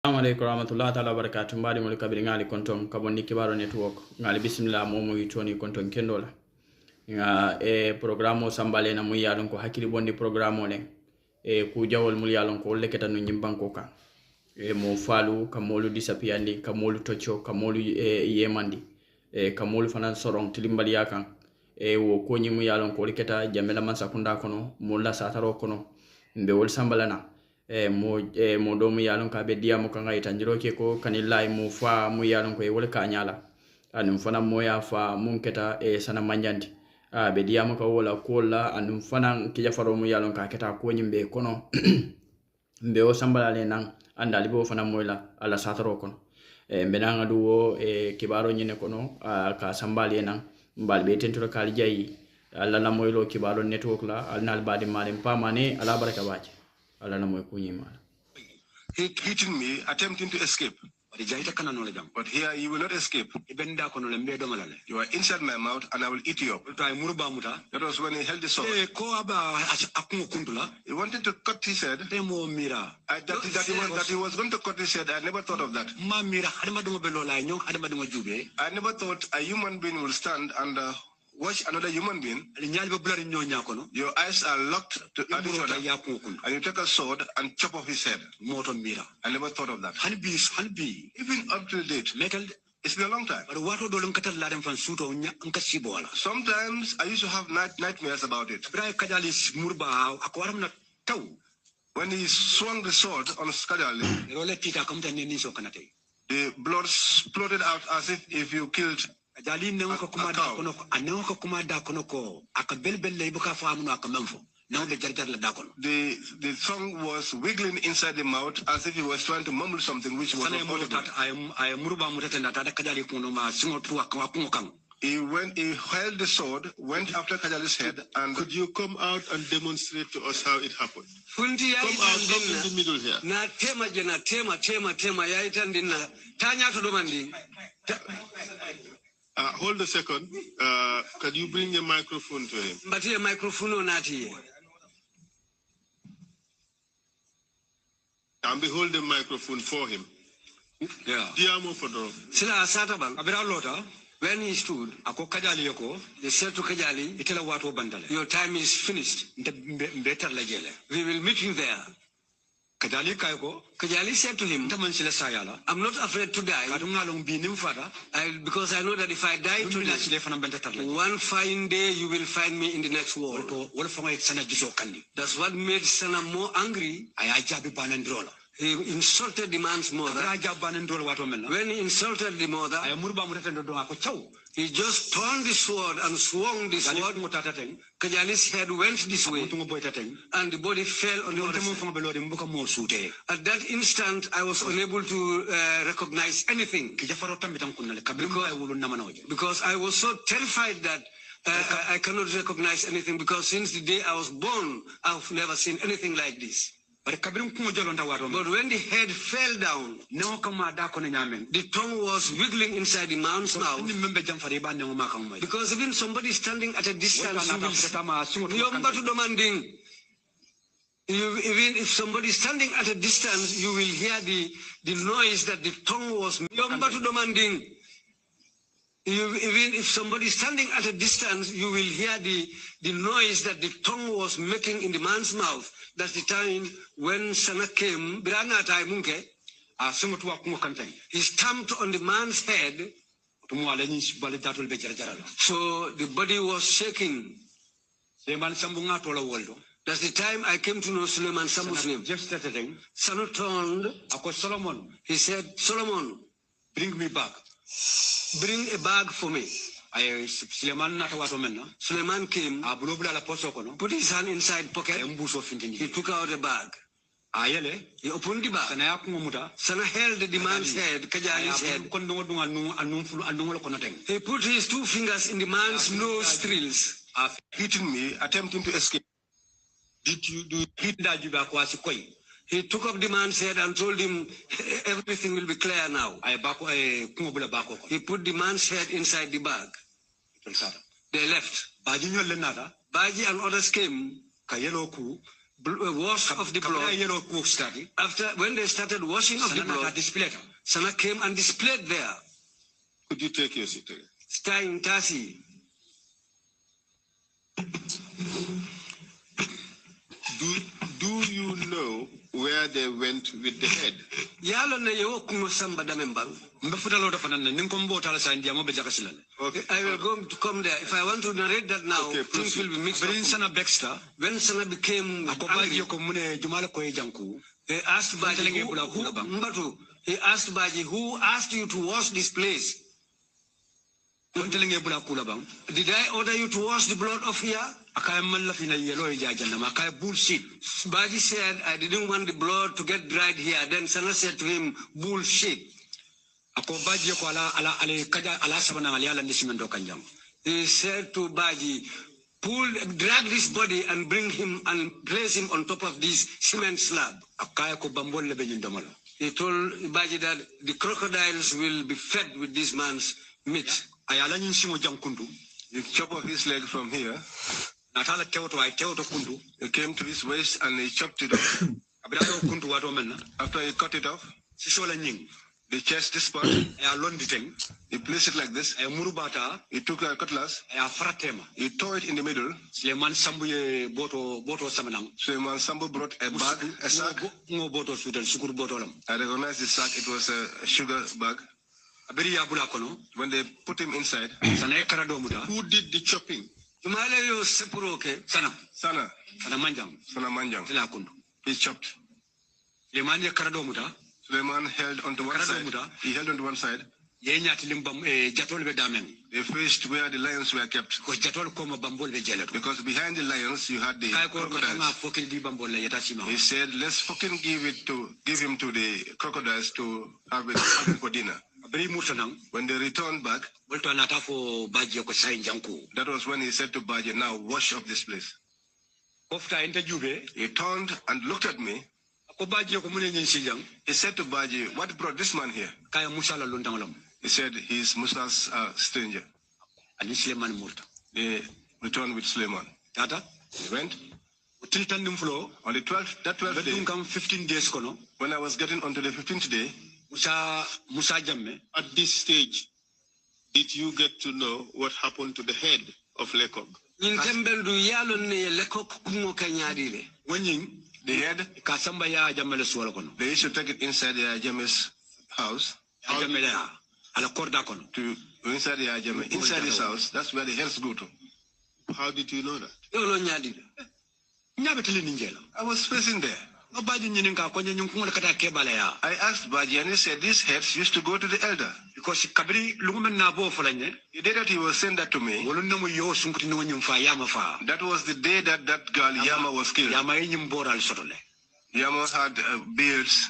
Assalamualaikum warahmatullahi taala wabarakatuh. Mbadi mo kabiri ngali konton kabonni kibaro network ngali bismillah momo yitoni konton kendola nga programme sambale na muy yalon ko hakili bondi programme ne ku jawol mul yalon ko leketa no nyimbanko kan mo falu kamolu disapiyandi kamolu tocho kamolu yemandi kamolu fanan soron tilimbali yakan wo ko nyimu yalon ko leketa jamela man sakunda kono mulla sataro kono mbe wol sambalana mo do mu yalon ka be diamo kan ay tanjiro ke ko kanillay mo fa mu yalon ko e wol ka nyala anum fana mo ya fa mun keta sana manjandi be diamo ka wala kola anum fana ki jafaro mu yalon ka keta ko nyimbe kono mbe o sambalale nan andali bo fana moyla ala sataro kono mbe nan adu wo kibaro nyine kono ka sambali nan mbal be tentoro kal jayi alla la moylo kibaro network la alnal badi malen pamane ala baraka baje. He hitting me, attempting to escape. But here you will not escape. You are inside my mouth and I will eat you up. That was when he held the sword. He wanted to cut his head. That he was going to cut his head. I never thought of that. I never thought a human being will stand and watch another human being. Your eyes are locked to each other, and you take a sword and chop off his head. I never thought of that. Even up to date, it's been a long time. Sometimes I used to have nightmares about it. When he swung the sword on Skadali, the blood spluttered out as if you killed the tongue was wiggling inside the mouth as if he was trying to mumble something which was not audible. He held the sword, went after Kajali's head, and could you come out and demonstrate to us how it happened? Come out, come in the middle here. Hold a second. Can you bring a microphone to him? But a microphone not here. And behold the microphone for him. Yeah. When he stood, they said to Kajali, your time is finished. We will meet you there. Kajali said to him, I'm not afraid to die, because I know that if I die today, one fine day you will find me in the next world. That's what made Sana more angry. He insulted the man's mother. When he insulted the mother, he just turned the sword and swung the sword. Kajali's head went this way, and the body fell on the other side. At that instant, I was unable to recognize anything, because I was so terrified that I cannot recognize anything, because since the day I was born, I've never seen anything like this. But when the head fell down, the tongue was wiggling inside the man's mouth. Because even somebody standing at a distance, even if somebody standing at a distance, you will hear the noise that the tongue was. Even if somebody standing at a distance, you will hear the noise that the tongue was making in the man's mouth. That's the time when Sana came, he stamped on the man's head. So the body was shaking. That's the time I came to know Suleiman Samu's name. Sana turned. He said, Solomon, bring me back. Bring a bag for me. Suleiman came, put his hand inside pocket, he took out a bag. He opened the bag. Sana held the man's head, Kajali's head. He put his two fingers in the man's nostrils. Hitting me, attempting to escape. Did you do He took up the man's head and told him everything will be clear now. He put the man's head inside the bag. They left. Badjie and others came. wash of the blood. After when they started washing of the blood, Sana came and displayed there. Could you take your seat again? Stein Tasi. Do you know where they went with the head? I will go to come there. If I want to narrate that now, things will be mixed up. When Sana became angry, they asked Badjie, who asked you to wash this place? Did I order you to wash the blood of here? Badjie said, I didn't want the blood to get dried here. Then Sana said to him, bullshit. He said to Badjie, drag this body and bring him and place him on top of this cement slab. He told Badjie that the crocodiles will be fed with this man's meat. You chop off his leg from here. He came to his waist and he chopped it off. After he cut it off, the chest, this part, he placed it like this. He took a cutlass. He tore it in the middle. Suleiman Sambu brought a bag, a sack. I recognized the sack. It was a sugar bag. When they put him inside, Who did the chopping? Sana Manjang. He chopped. Suleiman held onto one side. He held onto one side. They faced where the lions were kept. Because behind the lions you had the crocodiles. He said, let's fucking give him to the crocodiles to have it for dinner. When they returned back, that was when he said to Badjie, now wash up this place. He turned and looked at me. He said to Badjie, what brought this man here? He said, he's Musa's stranger. They returned with Suleiman. He went. On the 12th day, 15 days, when I was getting onto the 15th day, at this stage, did you get to know what happened to the head of Lekok? The head, they used to take it inside the Jammeh's house. Inside the Jammeh, inside his house, that's where the heads go to. How did you know that? I was facing there. I asked Badjie and he said these heads used to go to the elder. Because the day that he was saying that to me, that was the day that that girl Jammeh was killed. Jammeh had beards.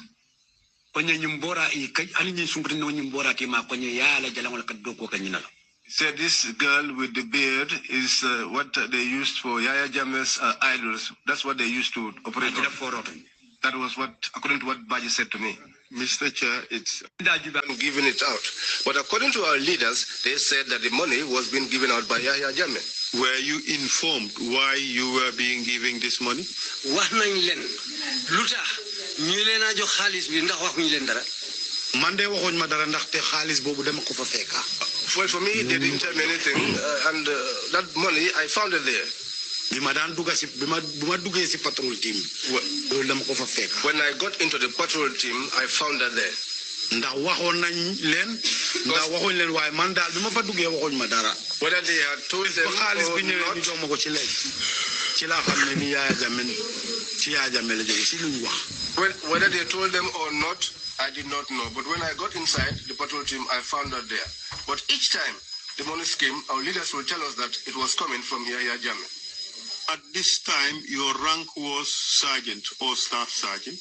He said this girl with the beard is what they used for Yaya Jammeh's idols. That's what they used to operate on. That was what, according to what Badjie said to me. Mr. Chair, it's giving it out. But according to our leaders, they said that the money was being given out by Yaya Jammeh. Were you informed why you were being given this money? Well, for me, they didn't tell me anything, and that money, I found it there. When I got into the patrol team, I found that there. Whether they had told them or not, whether they told them or not, I did not know. But when I got inside the patrol team, I found that there. But each time the money came, our leaders will tell us that it was coming from Yaya Jammeh. At this time, your rank was sergeant or staff sergeant?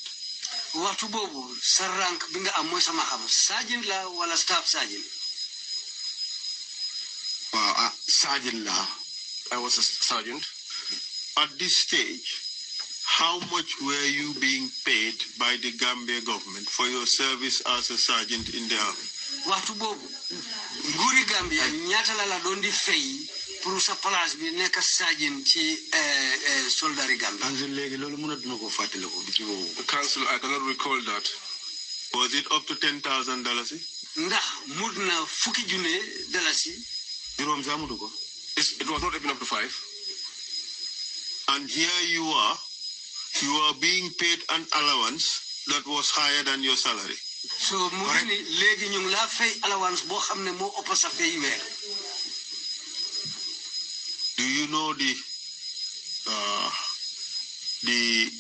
Watu bobu, sa rank binga amoy sama xam, sergeant la wala staff sergeant? Sergeant la. I was a sergeant. At this stage, how much were you being paid by the Gambia government for your service as a sergeant in the army? Watu bobu, nguri Gambia nyata la dondi fei pour sa place bi nek sergeant ci soldari Gambie. The council, I cannot recall that. Was it up to $10,000? Ndax mudna fukki junne dalasi. It was not even up to 5. And here you are being paid an allowance that was higher than your salary. So mudni legi ñu la fay allowance bo xamne mo ëpp sa fay wër. Do you know the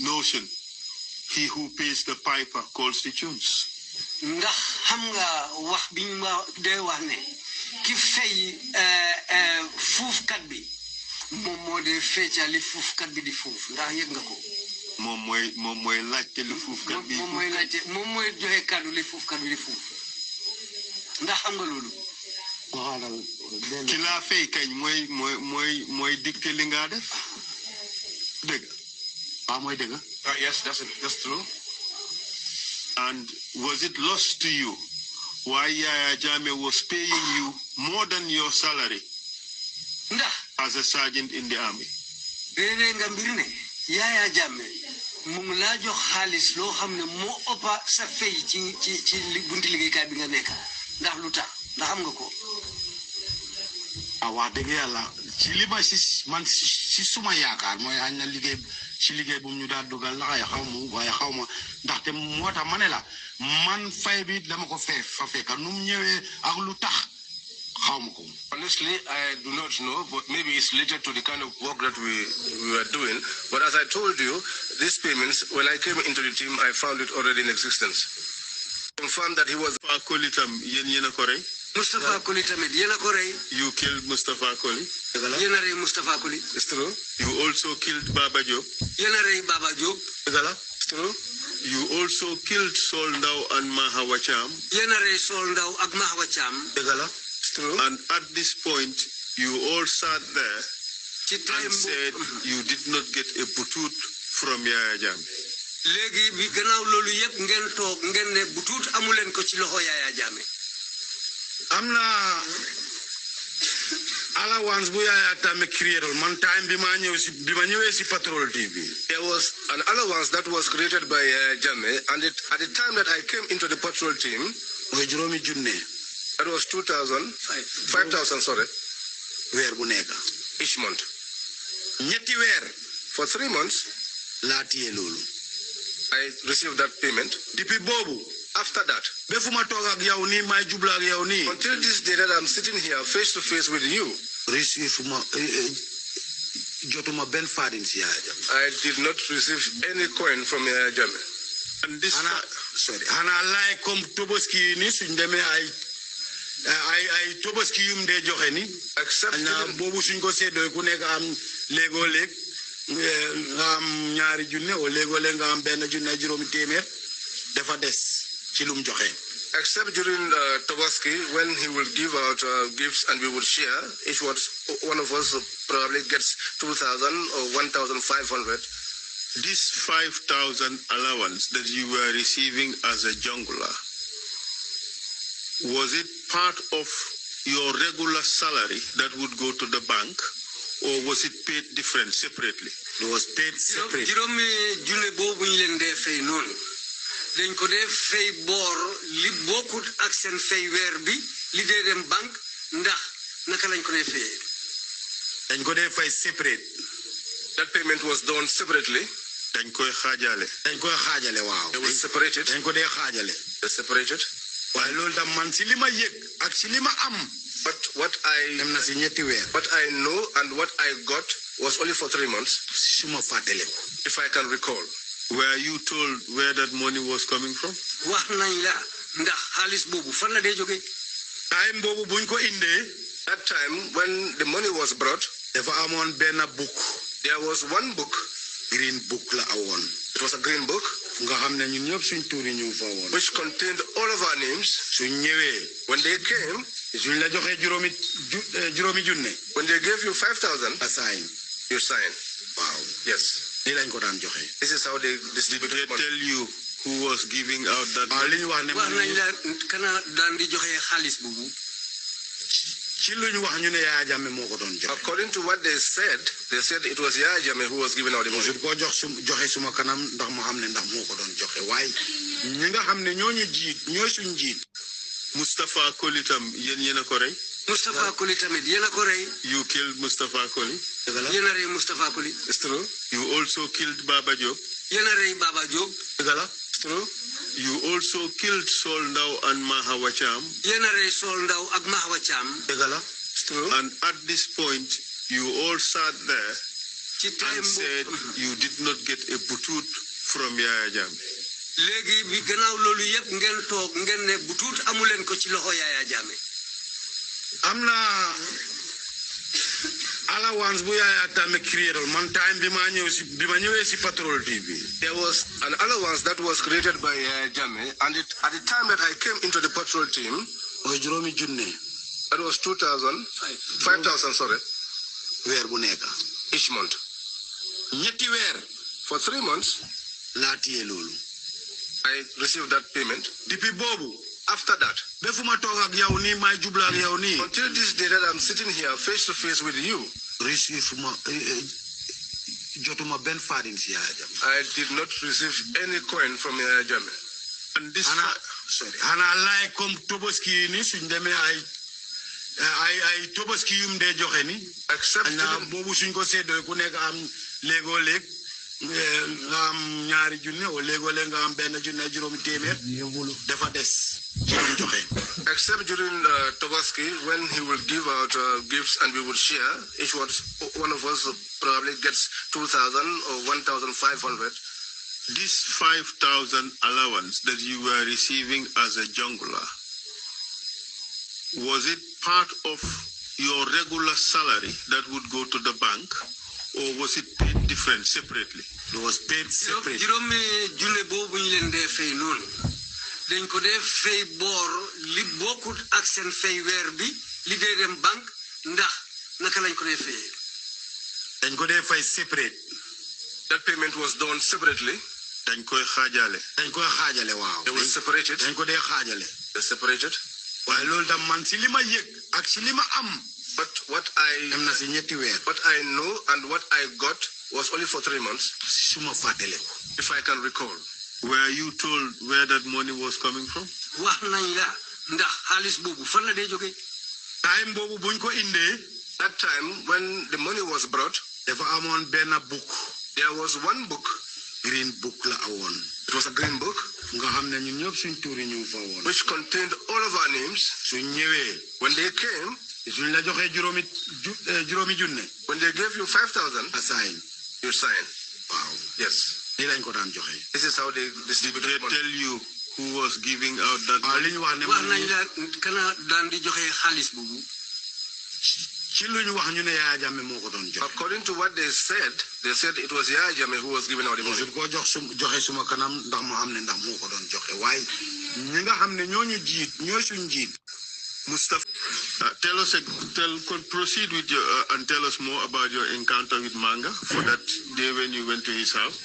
notion, he who pays the piper calls the tunes? Ndax xam nga wax biñ ma de wax ne ki fay fuufkat bi moom moo de feccali fuufkat bi di fuuf ndax yëg nga ko moom mooy laajte li fuufkat bi moom mooy joxe kàddu li fuufkat bi di fuuf ndax xam nga loolu ki laa fay kañ mooy dicté li nga def dëgg mooy dëgg yes that's true. And was it lost to you why Yaya Jammeh was paying you more than your salary as a sergeant in the army? Bene nga mbir ne Yaya Jammeh mu ngi la jox xaalis loo xam ne moo ëppa sa fay ci bunti liggéeykaay bi nga nekk ndax lu tax ndax xam nga ko wax dëgg yàlla ci li ma man si suma yaakaar mooy xañ na liggéey ci liggéey bu ñu daal dugal la waaye xaw ma ndaxte moo tax ma ne la man fay bi dama ko fa fekk nu mu ñëwee ak lu tax xaw ma ko. Honestly, I do not know, but maybe it's related to the kind of work that we were doing. But as I told you, these payments, when I came into the team, I found it already in existence. Confirmed that he was Kolitam Yena Kore. Mustafa Koli tamit yena ko rey. You killed Mustafa Koli. Yena rey Mustafa Koli. It's true. You also killed Baba Diop. Yena rey Baba Diop. It's true. You also killed Saul and Mahawa Cham. Yena rey Saul ak Mahawa Cham. It's true. And at this point, you all sat there and said you did not get a butut from Yaya Jammeh. Legi bi gannaaw loolu yëpp ngeen toog ngeen ne butut amuleen ko ci loxo Yaya Jammeh. am na allowance bu Yaya Jammeh created man time bi ma ñëwee si Patrol TV. There was an allowance that was created by Jammeh, and at the time that I came into the patrol team, mooy juróomi junne. that was 5,000 sorry. weer bu nekk. Each month. ñetti weer. For 3 months. laa téye loolu. I received that payment. Depuis boobu. After that, until this day that I'm sitting here face to face with you, I did not receive any coin from Jammeh. And this sorry, and I like come Toboski ni suñ demee ay Toboski yum de joxe ni except na bobu suñ ko séddo ku nekk am légo lég nga am ñaari junne o légo lég nga am benn junne juróomi téeméer dafa des. Except during Tobaski, when he will give out gifts and we would share, each one of us probably gets 2,000 or 1,500. This 5,000 allowance that you were receiving as a jungler, was it part of your regular salary that would go to the bank, or was it paid different, separately? It was paid separately. dañ ko def fay bor li bokut ak sen fay weer bi li dee dem bank ndax naka lañ ko def fay dañ ko def fay separate. That payment was done separately. dañ koy xaajale waaw. It was separated. dañ ko dee xaajale. Separated. waaye loolu tam man si li ma yëg ak si li ma am. But what I dem na si ñetti weer. What I know and what I got was only for 3 months. Suma fàttale ko. If I can recall. Were you told where that money was coming from? Wax nañ la ndax xaalis boobu fan la dee jóge. Time boobu buñ ko indee. That time when the money was brought, dafa amoon benn book. There was one book. Green book la awoon. It was a green book. nga xam ne ñun ñëpp suñ tuur yi ñu fa woon. Which contained all of our names. suñ ñëwee. When they came. suñ la joxee juróomi junne. When they gave you 5,000. a sign. You sign. Wow. Yes. This is how they distribute. Did they tell you who was giving out that money? According to what they said it was Yaya Jammeh who was giving out the money. Mustafa Koli tam yena ko rey. Mustafa Koli tamit yena ko rey. You killed Mustafa Koli. Yena rey Mustafa Koli. It's true. You also killed Baba Diop. Yena rey Baba Diop. It's true. You also killed Saul Ndaw and Mahawa Cham. Yena rey Saul Ndaw ak Mahawa Cham. It's true. And at this point, you all sat there and said you did not get a butut from Yaya Jammeh. Legi bi gannaaw loolu yëpp ngeen toog ngeen ne bu tuut amuleen ko ci loxo Yaya Jammeh. Amna allowance bu Yaya Jammeh created man time bi ma ñëwee si Patrol TV. There was an allowance that was created by Jammeh, and at the time that I came into the patrol team, that was 5,000, sorry. Weer bu nekk. Each month. Ñetti weer. For 3 months, laa téye loolu. I received that payment. Depuis boobu. After that, until this day that I'm sitting here face to face with you, I did not receive any coin from Yaya Jammeh. And this and I like come Toboski ni suñ demee ay Toboski yum de joxe ni except boobu suñ ko séddoo ku nekk am léegoo-léeg nga am ñaari junne o léegoo-léeg nga am benn junne juróomi téeméer dafa des joxe. Except during Toboski, when he will give out gifts and we would share, each one of us probably gets 2,000 or 1,500. This 5,000 allowance that you were receiving as a jungler, was it part of your regular salary that would go to the bank, or was it paid different, separately? It was paid separately. dañ ko def fay bor li bokut ak sen fay weer bi li dee dem bank ndax naka lañ ko def fay dañ ko def fay separate. That payment was done separately. dañ koy xaajale waaw. They were separated. dañ ko dee xaajale. They separated. waaye loolu tam man si li ma yëg ak si li ma am. But what I am na si ñetti weer. What I know and what I got was only for 3 months. Suma fàttale ko. If I can recall. Were you told where that money was coming from? wax nañ la ndax xaalis boobu fan la dee jóge. time boobu buñ ko indee. That time when the money was brought, dafa amoon benn book. There was one book. Green book la awoon. It was a green book. nga xam ne ñun ñëpp suñ tuuri ñu fa woon. Which contained all of our names. suñ ñëwee. When they came. suñ la joxee juróomi junne. When they gave you 5,000. Assign. You sign. Wow. Yes. This is how they distribute. Did they tell you who was giving out that money? According to what they said it was Yaya Jammeh who was giving out the money. Mustafa, proceed with your and tell us more about your encounter with Manga for that day when you went to his house.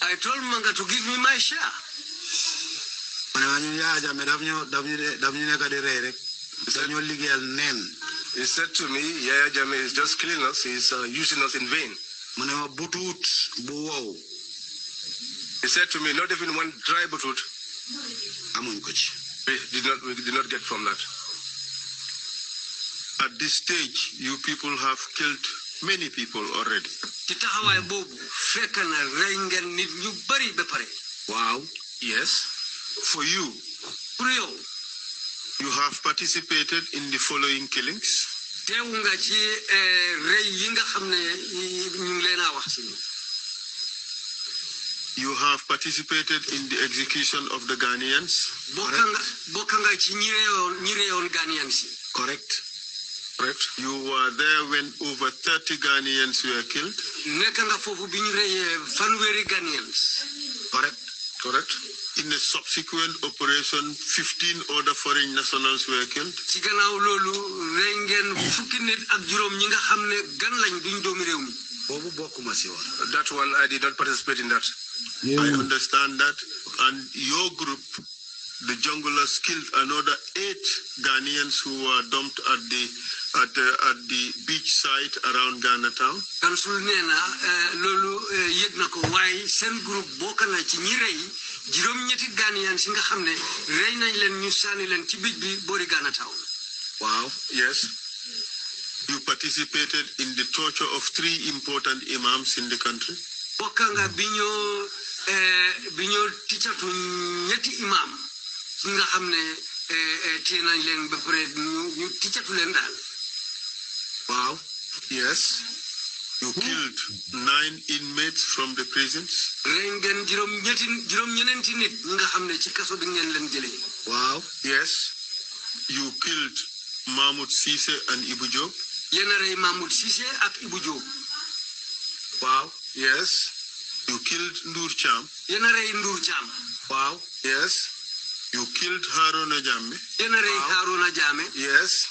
I told Manga to give me my share. He said to me, Yaya Jammeh is just killing us. He's using us in vain. He said to me, not even one dry butut. We did not get from that. At this stage, you people have killed many people already. Wow. Yes. For you, you have participated in the following killings. You have participated in the execution of the Ghanaians. Correct. Correct. You were there when over 30 Ghanaians were killed. Correct. Correct. In the subsequent operation, 15 other foreign nationals were killed. That one, I did not participate in that. I understand that. And your group, the junglers, killed another 8 Ghanaians who were dumped at the beach site around Ghana town. Council nena lolu yek nako way sen group bokana ci ñi rey juroom ñetti Ghanaians nga xamne rey nañ len ñu sani len ci beach bi bori Ghana town. Wow, yes. You participated in the torture of 3 important imams in the country. Bokanga biño ticatu ñetti imam nga xamne té nañ len ba pare ñu ticatu len dal. Wow, yes. You killed 9 inmates from the prisons. Rengen juroom ñenenti nit nga xamne ci kasso bi ngeen len jëlé. Wow, yes. You killed Mahmoud Cissé and Ibu Diop. Yena rey Mahmoud Cissé ak Ibu Diop. Wow, yes. You killed Ndour Cham. Yena rey Ndour Cham. Wow, yes. You killed Haruna Jammeh. Yena rey Haruna Jammeh. Yes.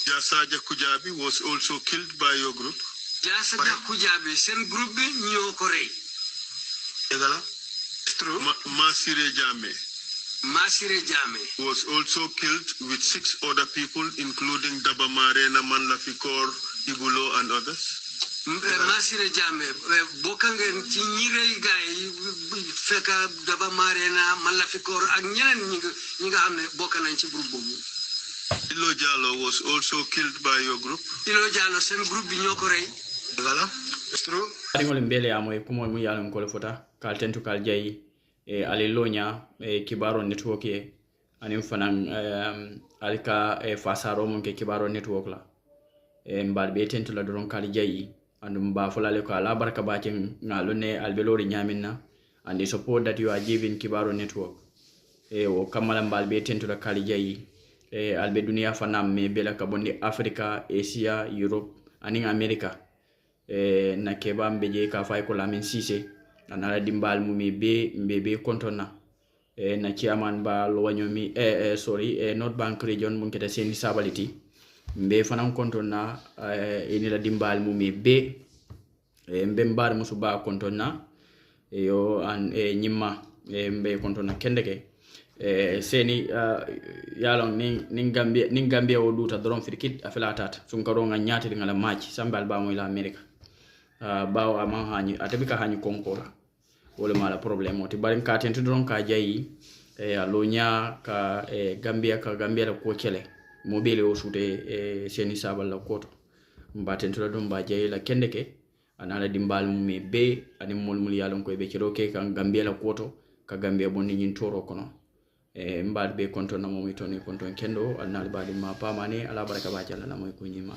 Jasaja Kujabi was also killed by your group. Jasaja Kujabi, sen group bi ñoko rey. Egala? True. Masire Jammeh. Masire Jammeh was also killed with 6 other people, including Daba Marena, Manlafikor, Ibulo, and others. Masire Jammeh, bokangen ci ñi rey gaay fekka Daba Marena, Manlafikor ak ñeneen ñi nga xamne bokk nañ ci groupe bobu. Ilo Jallo was also killed by your group. Ilo Jallo sen groupe bi ñoko rey. Voilà. It's true. Ngol mbele amoy kumo mu yalon ko le fota kal tentu kal jayi ali lonya kibaro network ye anim fanan alka fasaro mon ke kibaro network la mbal be tentu la doron kal jayi andum ba fulale ko ala baraka ba ken ngalone albelori nyaminna and the support that you are giving kibaro network o kamala mbal be tentu la kal jayi albe dunia fanam me bela ka bondi Africa, Asia, Europe aning America na keba mbeje ka fay ko lamin Cissé anala dimbal mu mi be kontona na chairman ba lo wanyomi North Bank region mun kete sen disability mbe fanan kontona eni la dimbal mu mi be mbe mbar musu ba kontona yo an nyimma mbe kontona kendeke seni yalon nin Gambia o duta doron firkit afela tata sun karo nga nyati ngala match sambal ba mo ila America bawo ama hani atabika hani konkora wala mala problème oti barim ka tentu don ka jayi alonya ka Gambia la ko kele mobile o sute seni sabal la koto mba tentu la don ba jayi la kendeke anala dimbal mu be ani mol yalon ko be kiro ke kan Gambia la koto ka Gambia bonni nyin toro kono mbaade be konton na momi toni konton kendo alnaali baadi ma pamane ala baraka ba jalla na moy ko nyima